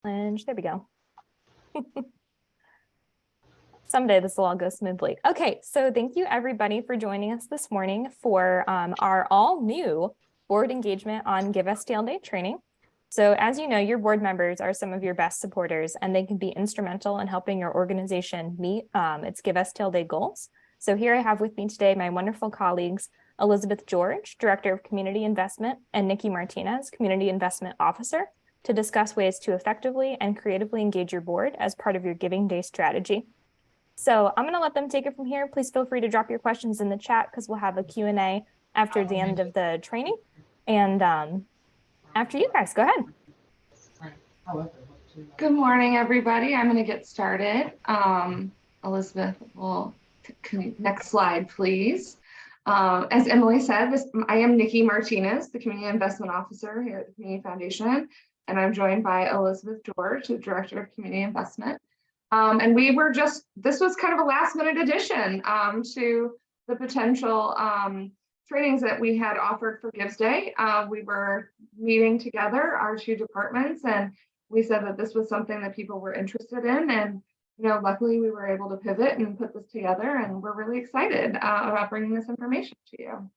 challenge. There we go. Someday this will all go smoothly. Okay, so thank you everybody for joining us this morning for our all new board engagement on Give STL Day training. So as you know, your board members are some of your best supporters and they can be instrumental in helping your organization meet its Give STL Day goals. So here I have with me today my wonderful colleagues, Elizabeth George, Director of Community Investment, and Nikki Martinez, Community Investment Officer, to discuss ways to effectively and creatively engage your board as part of your Giving Day strategy. So I'm going to let them take it from here. Please feel free to drop your questions in the chat because we'll have a Q&A after the end of the training. And after you guys, go ahead. Good morning, everybody. I'm going to get started. Elizabeth will, next slide, please. As Emily said, I am Nikki Martinez, the Community Investment Officer here at the Community Foundation, and I'm joined by Elizabeth George, the Director of Community Investment. And we were this was kind of a last minute addition to the potential trainings that we had offered for Gives Day. We were meeting together, our two departments, and we said that this was something that people were interested in. And luckily we were able to pivot and put this together, and we're really excited about bringing this information to you.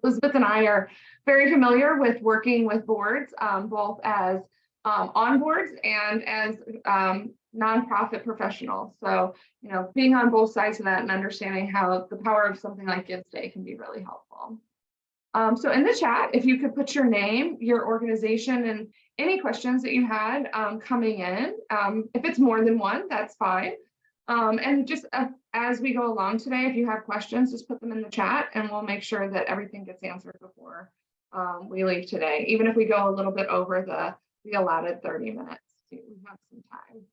Elizabeth and I are very familiar with working with boards, both as on boards and as nonprofit professionals. So, being on both sides of that and understanding how the power of something like Gives Day can be really helpful. So in the chat, if you could put your name, your organization, and any questions that you had coming in. If it's more than one, that's fine. And just as we go along today, if you have questions, just put them in the chat and we'll make sure that everything gets answered before we leave today, even if we go a little bit over the allotted 30 minutes. We have some time.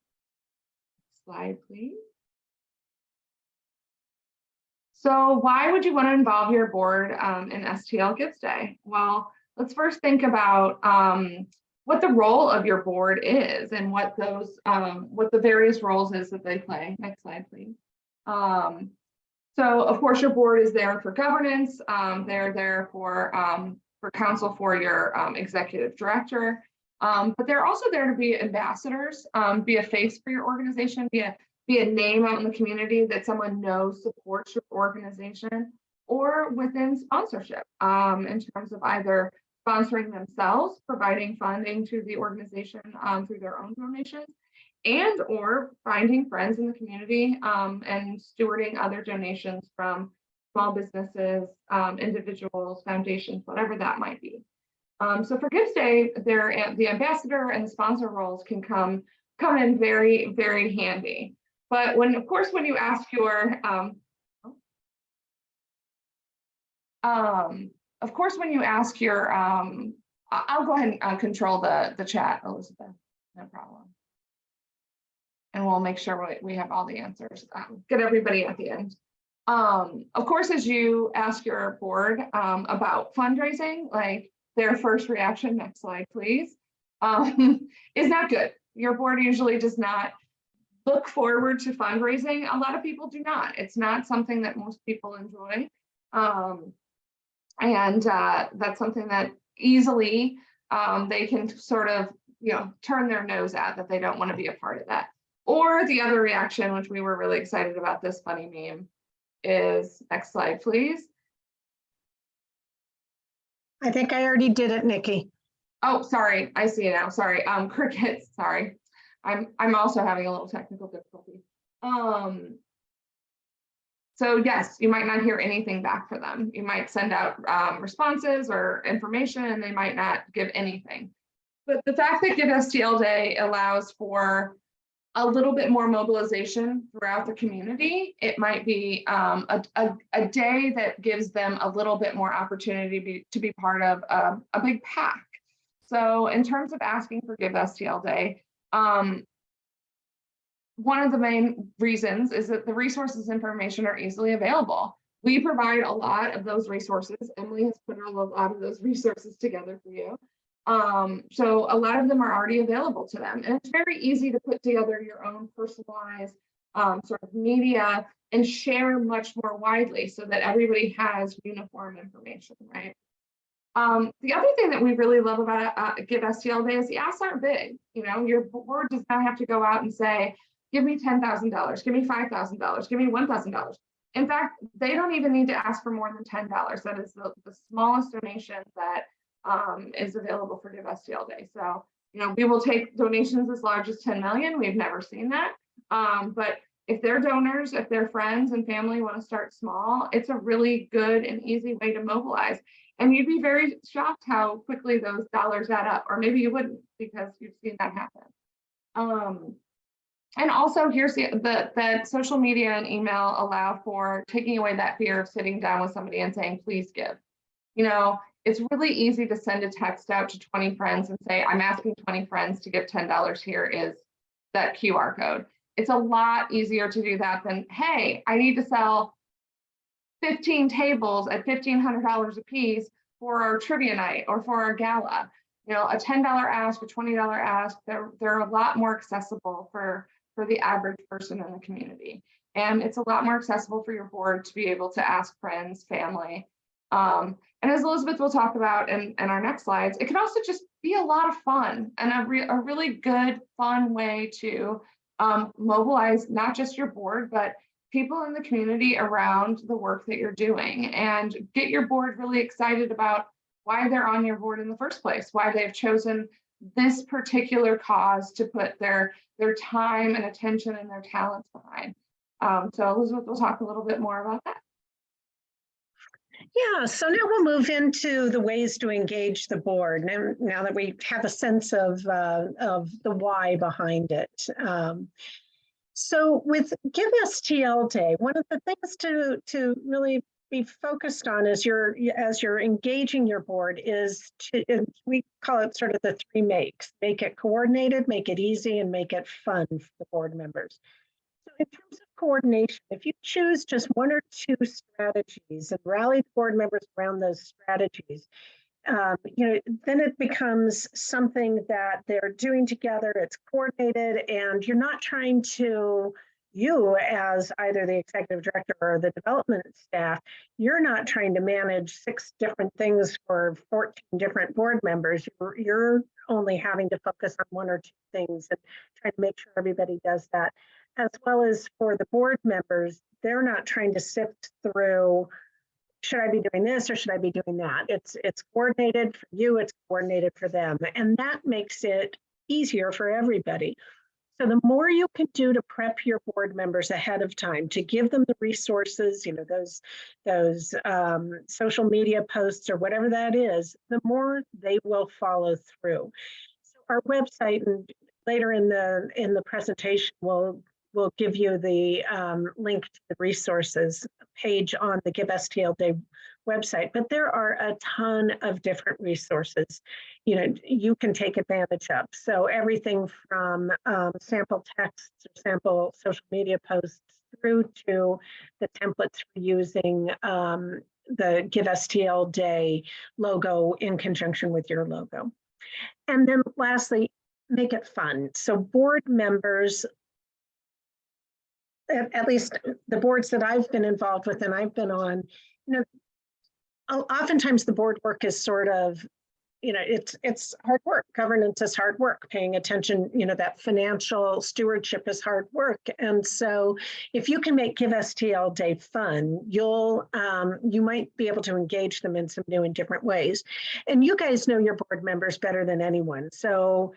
Slide, please. So why would you want to involve your board in STL Gives Day? Well, let's first think about what the role of your board is and what the various roles is that they play. Next slide, please. So of course your board is there for governance. They're there for counsel for your executive director. But they're also there to be ambassadors, be a face for your organization, be a name out in the community that someone knows supports your organization, or within sponsorship in terms of either sponsoring themselves, providing funding to the organization through their own donations, and or finding friends in the community and stewarding other donations from small businesses, individuals, foundations, whatever that might be. So for Gives Day, the ambassador and the sponsor roles can come in very, very handy. But when you ask your I'll go ahead and control the chat, Elizabeth, no problem. And we'll make sure we have all the answers. Get everybody at the end. Of course, as you ask your board about fundraising, like their first reaction, next slide, please, is not good. Your board usually does not look forward to fundraising. A lot of people do not. It's not something that most people enjoy. And that's something that easily they can sort of, turn their nose at, that they don't want to be a part of that. Or the other reaction, which we were really excited about, this funny meme, is, next slide, please. I think I already did it, Nikki. Oh, sorry, I see it now. Sorry, crickets. Sorry, I'm also having a little technical difficulty. So yes, you might not hear anything back for them. You might send out responses or information, and they might not give anything. But the fact that Give STL Day allows for a little bit more mobilization throughout the community, it might be a day that gives them a little bit more opportunity to be part of a big pack. So in terms of asking for Give STL Day, one of the main reasons is that the resources information are easily available. We provide a lot of those resources. Emily has put a lot of those resources together for you. So a lot of them are already available to them. And it's very easy to put together your own personalized sort of media and share much more widely so that everybody has uniform information, right? The other thing that we really love about Give STL Day is the asks aren't big. You know, your board does not have to go out and say, give me $10,000, give me $5,000, give me $1,000. In fact, they don't even need to ask for more than $10. That is the smallest donation that is available for Give STL Day. So, you know, we will take donations as large as 10 million. We've never seen that. But if their donors, if their friends and family want to start small, it's a really good and easy way to mobilize. And you'd be very shocked how quickly those dollars add up, or maybe you wouldn't because you've seen that happen. And also here's the social media and email allow for taking away that fear of sitting down with somebody and saying, please give. You know, it's really easy to send a text out to 20 friends and say, I'm asking 20 friends to give $10. Here is that QR code. It's a lot easier to do that than, hey, I need to sell 15 tables at $1,500 a piece for our trivia night or for our gala. You know, a $10 ask, a $20 ask, they're a lot more accessible for the average person in the community. And it's a lot more accessible for your board to be able to ask friends, family. And as Elizabeth will talk about in our next slides, it can also just be a lot of fun and a really good, fun way to mobilize not just your board, but people in the community around the work that you're doing, and get your board really excited about why they're on your board in the first place, why they've chosen this particular cause to put their time and attention and their talents behind. So Elizabeth will talk a little bit more about that. Yeah, so now we'll move into the ways to engage the board. Now that we have a sense of the why behind it. So with Give STL Day, one of the things to really be focused on as you're engaging your board is we call it sort of the three makes: make it coordinated, make it easy, and make it fun for the board members. So in terms of coordination, if you choose just one or two strategies and rally the board members around those strategies, you know, then it becomes something that they're doing together, it's coordinated, and you're not trying to, you as either the executive director or the development staff, you're not trying to manage 6 different things for 14 different board members. You're only having to focus on 1 or 2 things and trying to make sure everybody does that. As well as for the board members, they're not trying to sift through, should I be doing this or should I be doing that? It's coordinated for you, it's coordinated for them. And that makes it easier for everybody. So the more you can do to prep your board members ahead of time, to give them the resources, you know, those social media posts or whatever that is, the more they will follow through. So our website, and later in the presentation, we'll give you the link to the resources page on the Give STL Day website, but there are a ton of different resources, you know, you can take advantage of. So everything from sample texts or sample social media posts through to the templates for using the Give STL Day logo in conjunction with your logo. And then lastly, make it fun. So board members, at least the boards that I've been involved with and I've been on, you know, oftentimes the board work is sort of, you know, it's hard work. Governance is hard work. Paying attention, you know, that financial stewardship is hard work. And so if you can make Give STL Day fun, you might be able to engage them in some new and different ways. And you guys know your board members better than anyone. So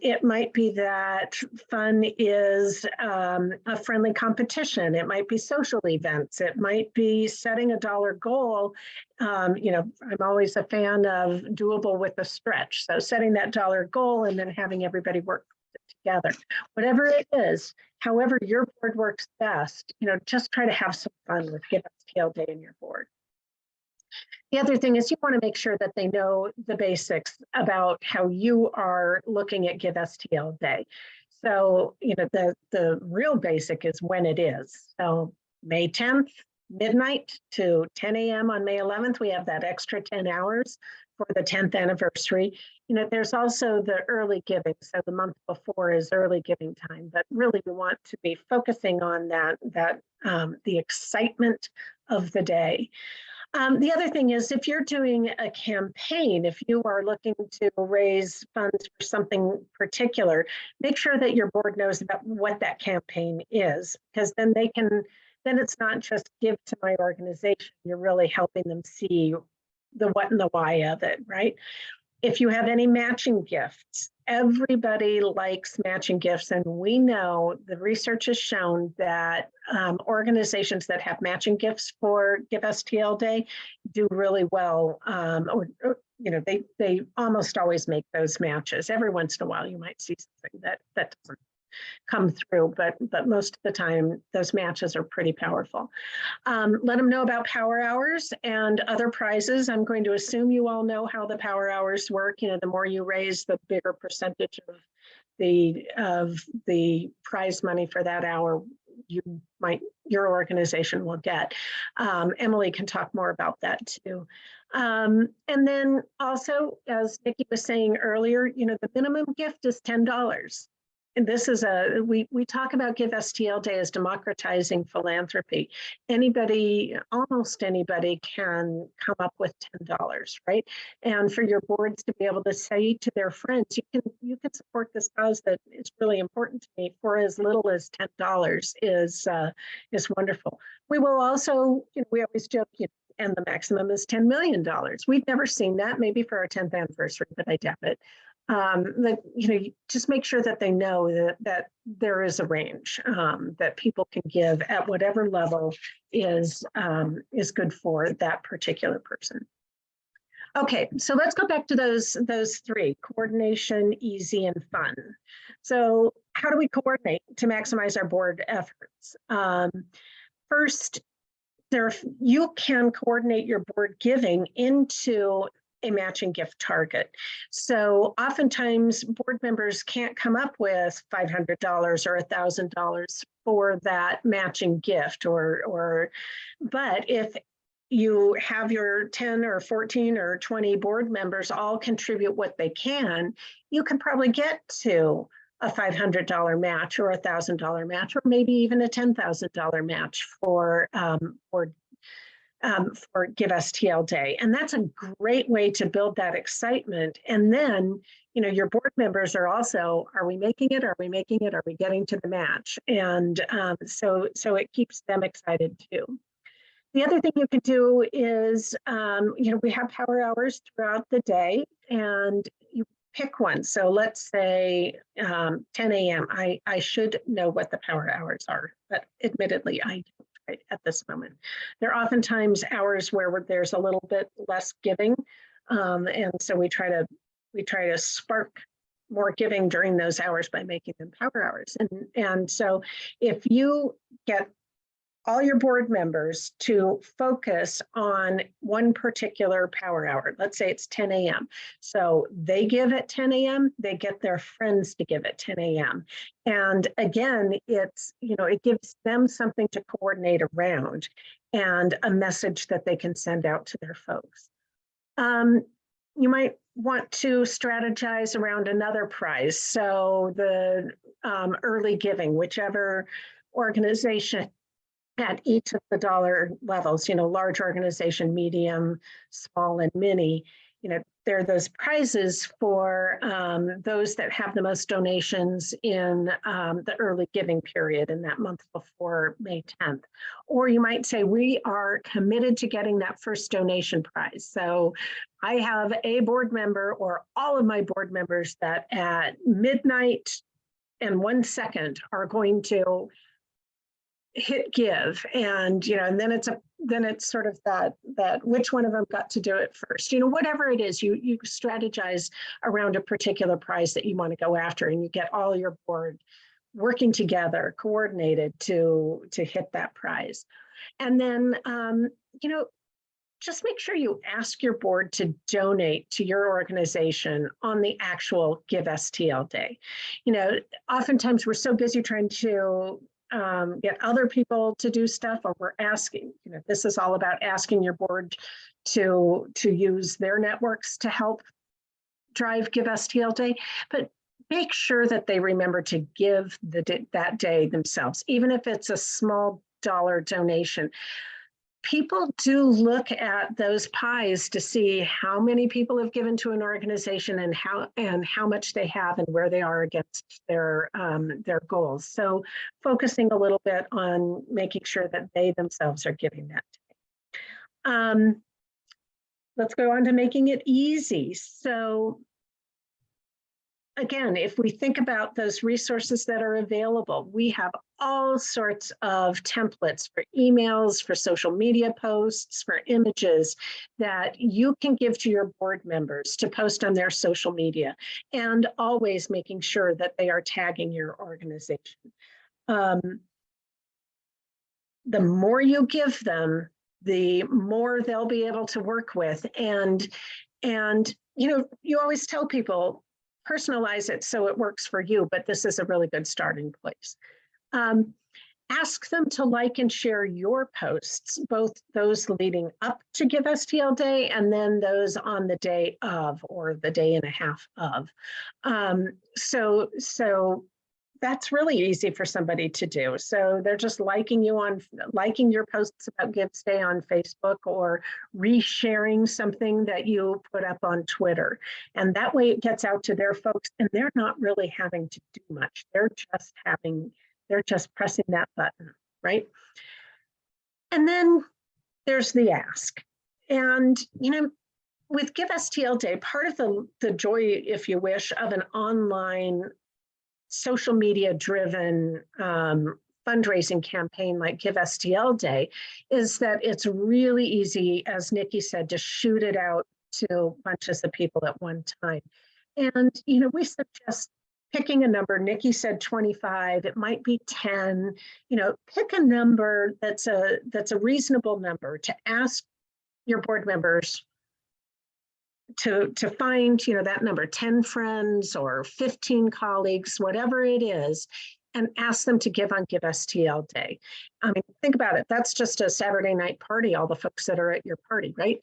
it might be that fun is a friendly competition. It might be social events. It might be setting a dollar goal. You know, I'm always a fan of doable with a stretch. So setting that dollar goal and then having everybody work together. Whatever it is, however your board works best, you know, just try to have some fun with Give STL Day in your board. The other thing is you want to make sure that they know the basics about how you are looking at Give STL Day. So, you know, the real basic is when it is. So May 10th, midnight to 10 a.m. on May 11th, we have that extra 10 hours for the 10th anniversary. You know, there's also the early giving. So the month before is early giving time, but really we want to be focusing on that the excitement of the day. The other thing is, if you're doing a campaign, if you are looking to raise funds for something particular, make sure that your board knows about what that campaign is, because then then it's not just give to my organization, you're really helping them see the what and the why of it, right? If you have any matching gifts, everybody likes matching gifts. And we know the research has shown that organizations that have matching gifts for Give STL Day do really well. They almost always make those matches. Every once in a while, you might see something that doesn't come through, but most of the time those matches are pretty powerful. Let them know about power hours and other prizes. I'm going to assume you all know how the power hours work. The more you raise, the bigger percentage of the prize money for that hour your organization will get. Emily can talk more about that too. And then also, as Nikki was saying earlier, the minimum gift is $10. And this is we talk about Give STL Day as democratizing philanthropy. Almost anybody can come up with $10, right? And for your boards to be able to say to their friends, you can support this cause that is really important to me for as little as $10 is wonderful. We will also, we always joke, and the maximum is $10 million. We've never seen that, maybe for our 10th anniversary, but I doubt it. Just make sure that they know that there is a range that people can give at whatever level is good for that particular person. Okay, so let's go back to those three: coordination, easy, and fun. So how do we coordinate to maximize our board efforts? First, you can coordinate your board giving into a matching gift target. So oftentimes board members can't come up with $500 or $1,000 for that matching gift, but if you have your 10 or 14 or 20 board members all contribute what they can, you can probably get to a $500 match or a $1,000 match, or maybe even a $10,000 match for Give STL Day. And that's a great way to build that excitement. And then, your board members are also, are we making it? Are we making it? Are we getting to the match? And so it keeps them excited too. The other thing you can do is, we have power hours throughout the day, and you pick one. So let's say 10 a.m. I should know what the power hours are, but admittedly, I don't right at this moment. There are oftentimes hours where there's a little bit less giving, and so we try to spark more giving during those hours by making them power hours. And so if you get all your board members to focus on one particular power hour. Let's say it's 10 a.m. So they give at 10 a.m., they get their friends to give at 10 a.m. And again, it gives them something to coordinate around and a message that they can send out to their folks. You might want to strategize around another prize. So the early giving, whichever organization at each of the dollar levels, large organization, medium, small, and mini, there are those prizes for those that have the most donations in the early giving period in that month before May 10th. Or you might say, we are committed to getting that first donation prize. So I have a board member or all of my board members that at midnight and 1 second are going to hit give, and and then it's sort of that which one of them got to do it first, whatever it is, you strategize around a particular prize that you want to go after, and you get all your board working together, coordinated to hit that prize. And then just make sure you ask your board to donate to your organization on the actual Give STL Day. Oftentimes we're so busy trying to get other people to do stuff, or we're asking, this is all about asking your board to use their networks to help drive Give STL Day, but make sure that they remember to give that day themselves, even if it's a small dollar donation. people do look at those pies to see how many people have given to an organization and how much they have and where they are against their goals. So focusing a little bit on making sure that they themselves are giving that. Let's go on to making it easy. So again, if we think about those resources that are available, we have all sorts of templates for emails, for social media posts, for images that you can give to your board members to post on their social media, and always making sure that they are tagging your organization. The more you give them, the more they'll be able to work with. And you know, you always tell people, personalize it so it works for you, but this is a really good starting place. Ask them to like and share your posts, both those leading up to Give STL Day and then those on the day of or the day and a half of. So that's really easy for somebody to do. So they're just liking your posts about Give Day on Facebook, or resharing something that you put up on Twitter. And that way it gets out to their folks, and they're not really having to do much. They're just pressing that button, right? And then there's the ask. And, you know, with Give STL Day, part of the joy, if you wish, of an online social media driven fundraising campaign like Give STL Day is that it's really easy, as Nikki said, to shoot it out to bunches of people at one time. And, you know, we suggest picking a number. Nikki said 25, it might be 10, you know, pick a number that's a reasonable number to ask your board members to find, you know, that number, 10 friends or 15 colleagues, whatever it is, and ask them to give on Give STL Day. I mean, think about it. That's just a Saturday night party, all the folks that are at your party, right?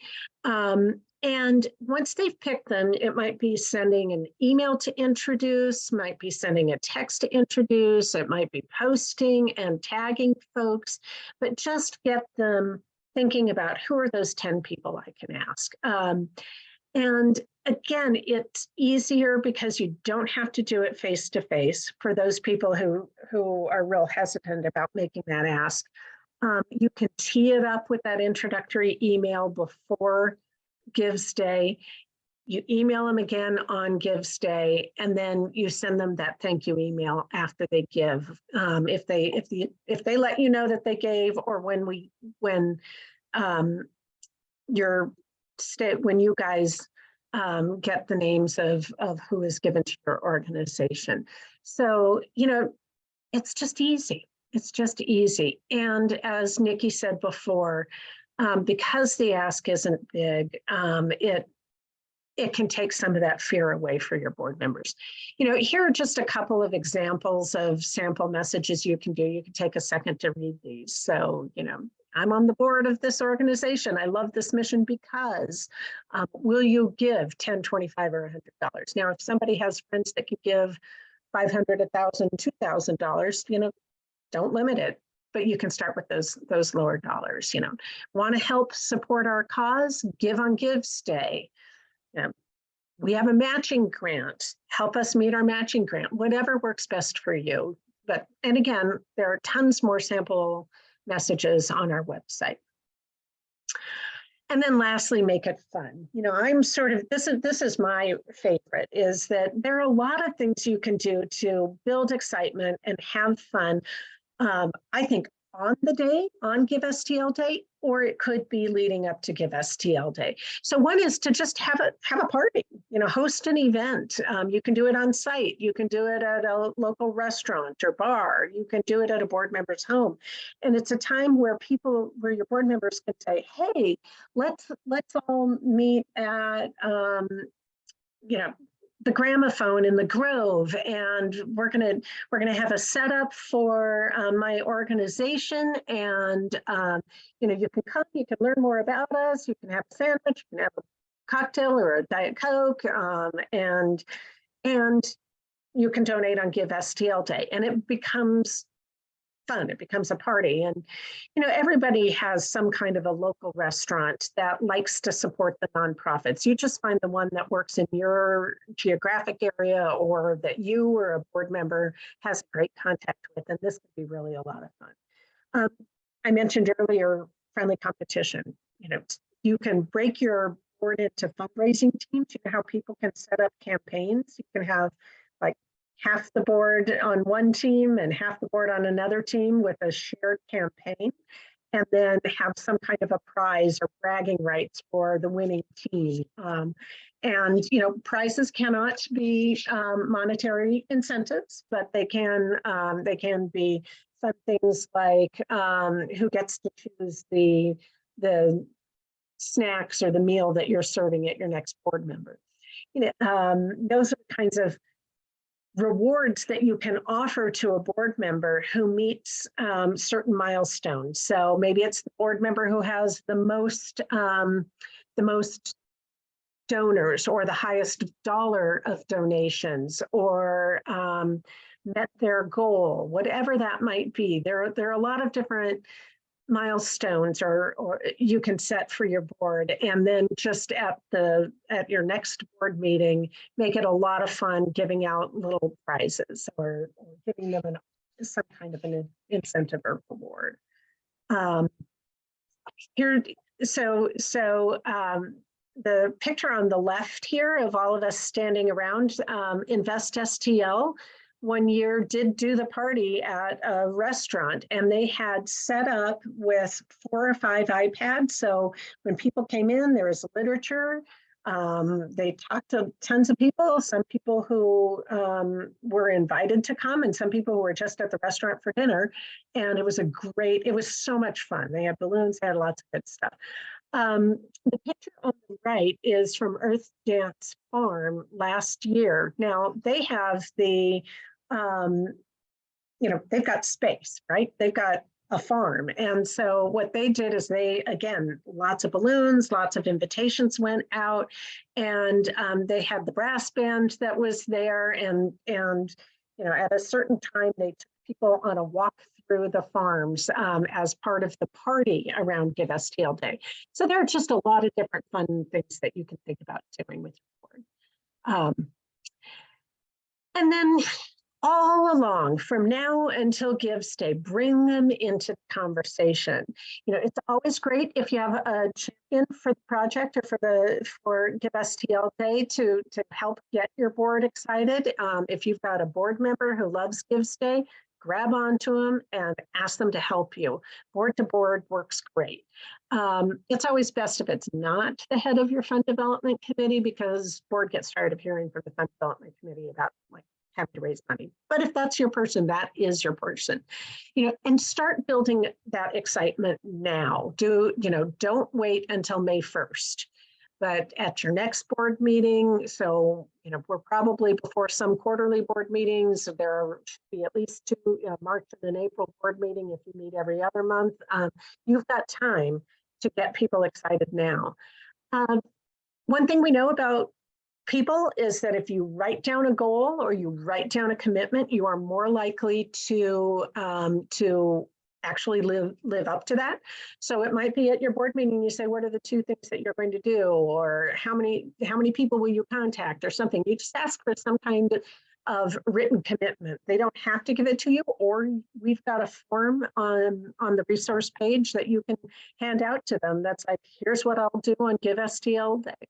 And once they've picked them, it might be sending an email to introduce, might be sending a text to introduce, it might be posting and tagging folks, but just get them thinking about who are those 10 people I can ask. And again, it's easier because you don't have to do it face to face for those people who are real hesitant about making that ask. You can tee it up with that introductory email before Gives Day. You email them again on Gives Day, and then you send them that thank you email after they give. If they let you know that they gave, or when you guys get the names of who is given to your organization. So, you know, it's just easy. It's just easy. And as Nikki said before, because the ask isn't big, it can take some of that fear away for your board members. You know, here are just a couple of examples of sample messages you can do. You can take a second to read these. So, you know, I'm on the board of this organization. I love this mission because will you give 10, 25, or $100? Now, if somebody has friends that can give $500, $1,000, $2,000, you know, don't limit it, but you can start with those lower dollars. You know, want to help support our cause? Give on Gives Day. We have a matching grant. Help us meet our matching grant. Whatever works best for you. And again, there are tons more sample messages on our website. And then lastly, make it fun. You know, I'm sort of, this is my favorite, is that there are a lot of things you can do to build excitement and have fun. I think on the day, on Give STL Day, or it could be leading up to Give STL Day. So one is to just have a party, you know, host an event. You can do it on site. You can do it at a local restaurant or bar. You can do it at a board member's home. And it's a time where your board members can say, hey, let's all meet at, you know, the gramophone in the Grove, and we're gonna have a setup for my organization, and you know, you can come, you can learn more about us, you can have a sandwich, you can have a cocktail or a Diet Coke, and you can donate on Give STL Day, and it becomes fun. It becomes a party. And, you know, everybody has some kind of a local restaurant that likes to support the nonprofits. You just find the one that works in your geographic area or that you or a board member has great contact with, and this could be really a lot of fun. I mentioned earlier, friendly competition. You know, you can break your board into fundraising teams. You know how people can set up campaigns. You can have like half the board on one team and half the board on another team with a shared campaign, and then have some kind of a prize or bragging rights for the winning team. And you know, prizes cannot be monetary incentives, but they can be fun things like who gets to choose the snacks or the meal that you're serving at your next board member. You know, those are the kinds of rewards that you can offer to a board member who meets certain milestones. So maybe it's the board member who has the most donors or the highest dollar of donations, or met their goal, whatever that might be. There are a lot of different milestones or you can set for your board, and then just at your next board meeting, make it a lot of fun giving out little prizes or giving them some kind of an incentive or reward. The picture on the left here of all of us standing around, Invest STL one year did do the party at a restaurant, and they had set up with 4 or 5 iPads. So when people came in, there was literature. They talked to tons of people, some people who were invited to come and some people who were just at the restaurant for dinner. And it was it was so much fun. They had balloons, they had lots of good stuff. The picture on the right is from Earth Dance Farm last year. Now they have the, you know, they've got space, right? They've got a farm. And so what they did is they, again, lots of balloons, lots of invitations went out, and they had the brass band that was there. And you know, at a certain time, they took people on a walk through the farms as part of the party around Give STL Day. So there are just a lot of different fun things that you can think about doing with your board. And then all along, from now until Give Day, bring them into the conversation. You know, it's always great if you have a champion for the project or for Give STL Day to help get your board excited. If you've got a board member who loves Give Day, grab onto them and ask them to help you. Board to board works great. It's always best if it's not the head of your fund development committee, because board gets tired of hearing from the fund development committee about like having to raise money. But if that's your person, that is your person. You know, and start building that excitement now. Don't wait until May 1st. But at your next board meeting, so, you know, we're probably before some quarterly board meetings. So there should be at least 2 March and an April board meeting if you meet every other month. You've got time to get people excited now. One thing we know about people is that if you write down a goal or you write down a commitment, you are more likely to actually live up to that. So it might be at your board meeting, you say, what are the 2 things that you're going to do? Or how many people will you contact or something? You just ask for some kind of written commitment. They don't have to give it to you, or we've got a form on the resource page that you can hand out to them. That's like, here's what I'll do on Give STL Day.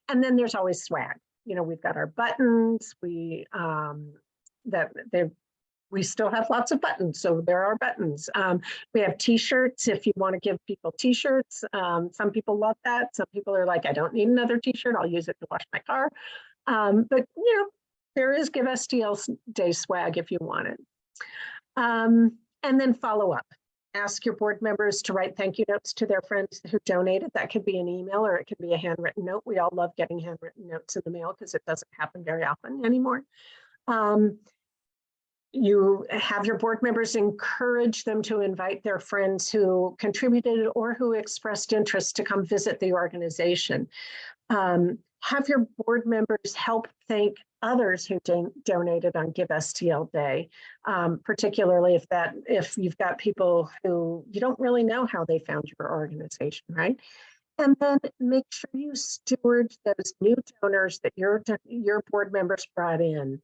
And then there's always swag. You know, we've got our buttons. We still have lots of buttons, so there are buttons. We have T-shirts if you want to give people T-shirts. Some people love that. Some people are like, I don't need another T-shirt. I'll use it to wash my car. But you know, there is Give STL Day swag if you want it. And then follow up. Ask your board members to write thank you notes to their friends who donated. That could be an email or it could be a handwritten note. We all love getting handwritten notes in the mail because it doesn't happen very often anymore. You have your board members encourage them to invite their friends who contributed or who expressed interest to come visit the organization. have your board members help thank others who donated on Give STL Day, particularly if you've got people who you don't really know how they found your organization, right? And then make sure you steward those new donors that your board members brought in.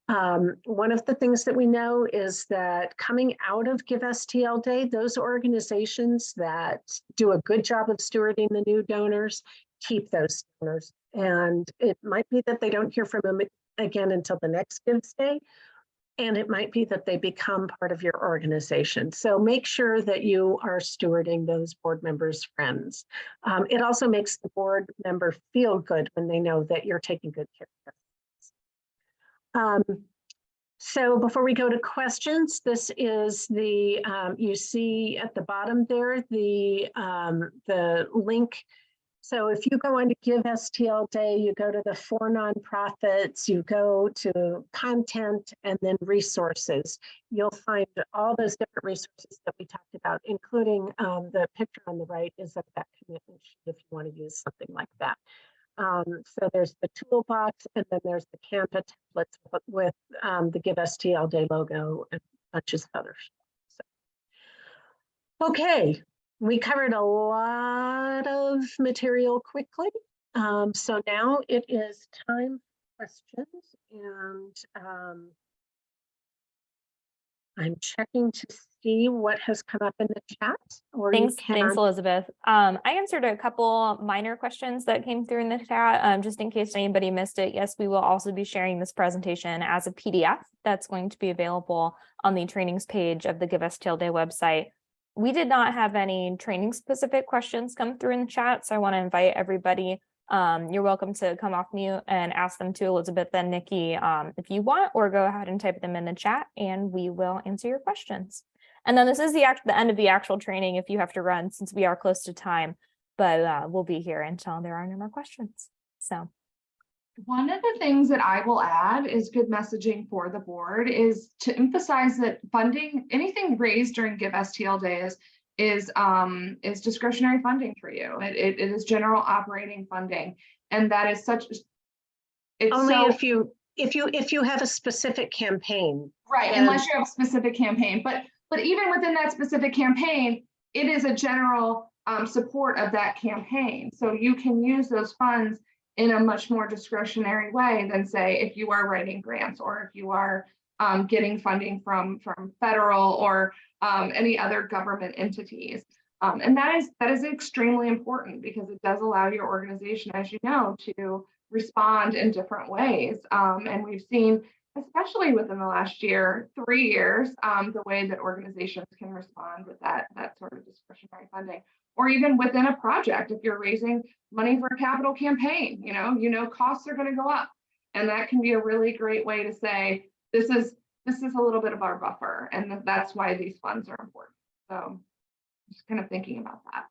One of the things that we know is that coming out of Give STL Day, those organizations that do a good job of stewarding the new donors, keep those donors. And it might be that they don't hear from them again until the next Gives Day. And it might be that they become part of your organization. So make sure that you are stewarding those board members' friends. It also makes the board member feel good when they know that you're taking good care of them. So before we go to questions, this is the, you see at the bottom there, the link. So if you go on to Give STL Day, you go to the 4 nonprofits, you go to content and then resources. You'll find all those different resources that we talked about, including the picture on the right is of that commitment sheet if you want to use something like that. So there's the toolbox, and then there's the Canva templates with the Give STL Day logo and bunches of other stuff. So, okay, we covered a lot of material quickly. So now it is time for questions, and I'm checking to see what has come up in the chat. Or Thanks, you can... thanks, Elizabeth. I answered a couple minor questions that came through in the chat, just in case anybody missed it. Yes, we will also be sharing this presentation as a PDF that's going to be available on the trainings page of the Give STL Day website. We did not have any training specific questions come through in the chat, so I want to invite everybody. You're welcome to come off mute and ask them to Elizabeth and Nikki if you want, or go ahead and type them in the chat and we will answer your questions. And then this is the end of the actual training if you have to run, since we are close to time, but we'll be here until there are no more questions. So one of the things that I will add is good messaging for the board is to emphasize that funding, anything raised during Give STL Day is discretionary funding for you. It is general operating funding, and that is such. It's only so, if you have a specific campaign, right? Unless you have a specific campaign, but even within that specific campaign, it is a general support of that campaign. So you can use those funds in a much more discretionary way than, say, if you are writing grants or if you are getting funding from federal or any other government entities. And that is extremely important because it does allow your organization, as you know, to respond in different ways. And we've seen, especially within the last 3 years, the way that organizations can respond with that sort of discretionary funding. Or even within a project, if you're raising money for a capital campaign, you know costs are going to go up, and that can be a really great way to say this is a little bit of our buffer, and that's why these funds are important. So just kind of thinking about that.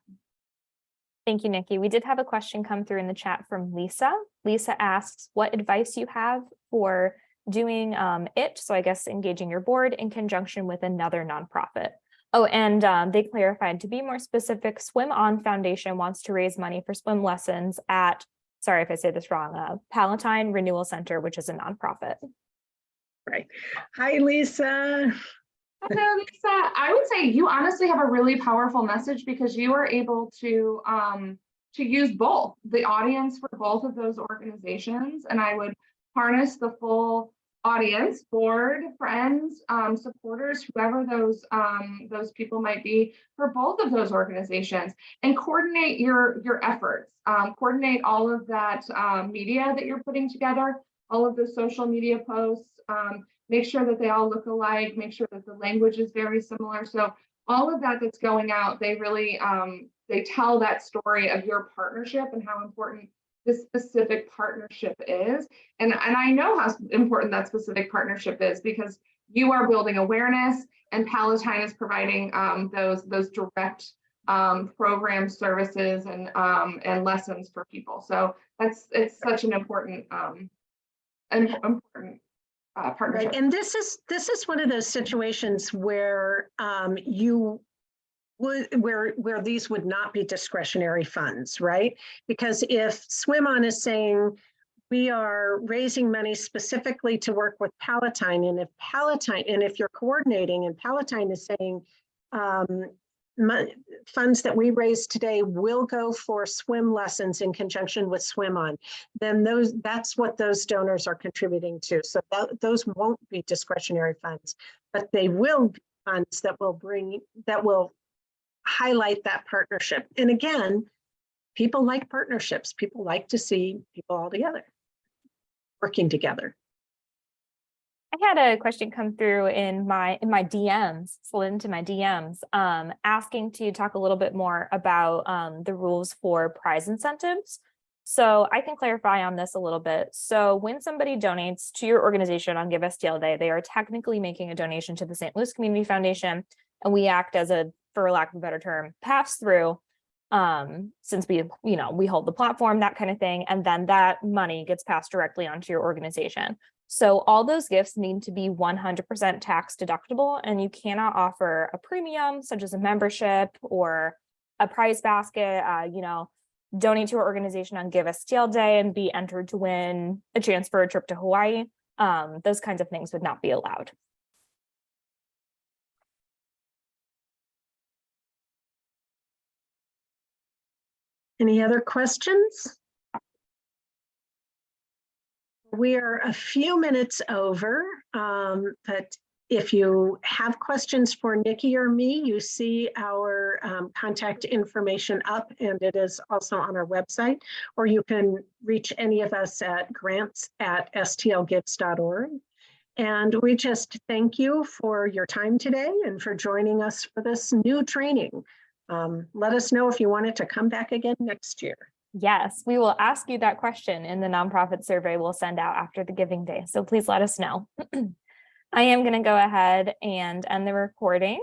thank you, Nikki. We did have a question come through in the chat from Lisa. Lisa asks what advice you have for doing it, so I guess engaging your board in conjunction with another nonprofit. Oh, and they clarified, to be more specific, Swim On Foundation wants to raise money for swim lessons at, sorry if I say this wrong, Palatine Renewal Center, which is a nonprofit. Right. Hi, Lisa. Hello, Lisa. I would say you honestly have a really powerful message because you are able to use both the audience for both of those organizations, and I would harness the full audience, board, friends, supporters, whoever those people might be for both of those organizations, and coordinate your efforts. Coordinate all of that media that you're putting together, all of the social media posts. Make sure that they all look alike. Make sure that the language is very similar. So all of that's going out. They really they tell that story of your partnership and how important this specific partnership is. And I know how important that specific partnership is because you are building awareness, and Palatine is providing those direct program services and lessons for people. So it's such an important partnership. Right. And this is one of those situations where you where these would not be discretionary funds, right? Because if Swim On is saying we are raising money specifically to work with Palatine, and if you're coordinating and Palatine is saying funds that we raise today will go for swim lessons in conjunction with Swim On, then that's what those donors are contributing to. So those won't be discretionary funds, but they will be funds that will highlight that partnership. And again, people like partnerships. People like to see people all together, working together. I had a question come through in my DMs, slid into my DMs, asking to talk a little bit more about the rules for prize incentives. So I can clarify on this a little bit. So when somebody donates to your organization on Give STL Day, they are technically making a donation to the St. Louis Community Foundation, and we act as a, for lack of a better term, pass through, since we hold the platform, that kind of thing, and then that money gets passed directly onto your organization. So all those gifts need to be 100% tax deductible, and you cannot offer a premium such as a membership or a prize basket, donate to your organization on Give STL Day and be entered to win a chance for a trip to Hawaii. Those kinds of things would not be allowed. Any other questions? We are a few minutes over, but if you have questions for Nikki or me, you see our contact information up, and it is also on our website, or you can reach any of us at grants@stlgives.org. And we just thank you for your time today and for joining us for this new training. Let us know if you wanted to come back again next year. Yes, we will ask you that question in the nonprofit survey we'll send out after the Giving Day. So please let us know. I am going to go ahead and end the recording.